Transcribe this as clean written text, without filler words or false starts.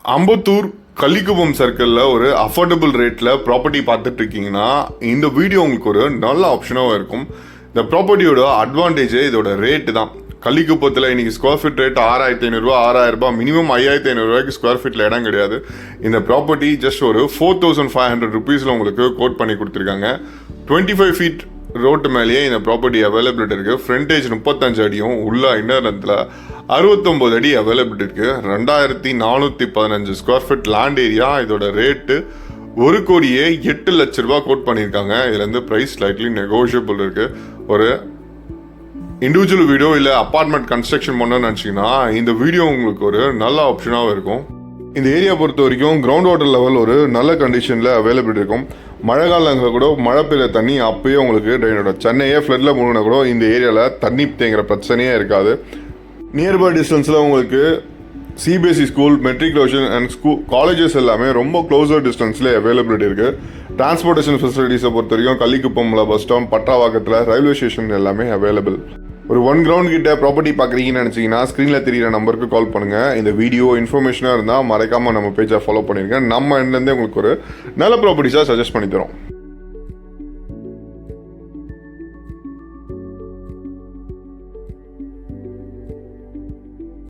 அம்பத்தூர் கள்ளிக்குப்பம் சர்க்கிளில் ஒரு அஃபோர்டபுள் ரேட்டில் ப்ராப்பர்ட்டி பார்த்துட்டு இருக்கீங்கன்னா இந்த வீடியோ உங்களுக்கு ஒரு நல்ல ஆப்ஷனாகவும் இருக்கும். இந்த ப்ராப்பர்ட்டியோட அட்வான்டேஜே இதோட ரேட்டு தான். கள்ளிக்குப்பத்தில் இன்றைக்கி square feet rate 6500 6000 minimum 5500 square ஃபீட்டில் இடம் கிடையாது. இந்த ப்ராப்பர்ட்டி ஜஸ்ட் ஒரு 4500 ருபீஸில் உங்களுக்கு கோட் பண்ணி கொடுத்துருக்காங்க. 25 ஃபீட் ரோட்டு மேலேயே இந்த ப்ராப்பர்ட்டி அவைலபிலிட்டி இருக்குது. ஃப்ரண்டேஜ் 35 அடியும் உள்ள இன்னரில் 69 அடி அவைலபிலிட்டி இருக்குது. 2415 ஸ்கொயர் ஃபீட் லேண்ட் ஏரியா. இதோட ரேட்டு 1,08,00,000 ரூபா கோட் பண்ணியிருக்காங்க. இதுலேருந்து ப்ரைஸ் ஸ்லைட்லி நெகோஷியபிள் இருக்குது. ஒரு இண்டிவிஜுவல் வீடியோ இல்லை அப்பார்ட்மெண்ட் கன்ஸ்ட்ரக்ஷன் பண்ணணும்னு நினச்சிங்கன்னா இந்த வீடியோ உங்களுக்கு ஒரு நல்ல ஆப்ஷனாகவும் இருக்கும். இந்த ஏரியா பொறுத்த வரைக்கும் கிரவுண்ட் வாட்டர் லெவல் ஒரு நல்ல கண்டிஷனில் அவைலபிலிட்டி இருக்கும். மழை காலங்களில் கூட மழை பெய்யுற தண்ணி அப்பயே உங்களுக்கு ட்ரெயினோட சென்னையே ஃப்ளட்டில் போகணுன்னா கூட இந்த ஏரியாவில் தண்ணி தேங்குற பிரச்சனையே இருக்காது. நியர்பை டிஸ்டன்ஸில் உங்களுக்கு CBSE school, matriculation and colleges எல்லாமே ரொம்ப க்ளோசர் டிஸ்டன்ஸில் அவைலபிலிட்டி இருக்குது. டிரான்ஸ்போர்ட்டேஷன் ஃபெசிலிட்டிஸை பொறுத்த வரைக்கும் கள்ளிக்குப்பமில் பஸ் ஸ்டாண்ட், பட்டாவாக்கத்தில் ரயில்வே ஸ்டேஷன் எல்லாமே அவைலபிள். ஒரு 1 கிரவுண்ட் கிட்ட ப்ராப்பர்ட்டி பார்க்குறீங்கன்னு நினச்சிங்கன்னா ஸ்க்ரீனில் தெரியிற நம்பருக்கு கால் பண்ணுங்கள். இந்த வீடியோ இன்ஃபர்மேஷனாக இருந்தால் மறக்காமல் நம்ம பேஜை ஃபாலோ பண்ணியிருக்கேன். நம்ம எண்ட்லேருந்தே உங்களுக்கு ஒரு நல்ல ப்ராப்பர்ட்டிஸாக சஜஸ்ட் பண்ணி தரோம்.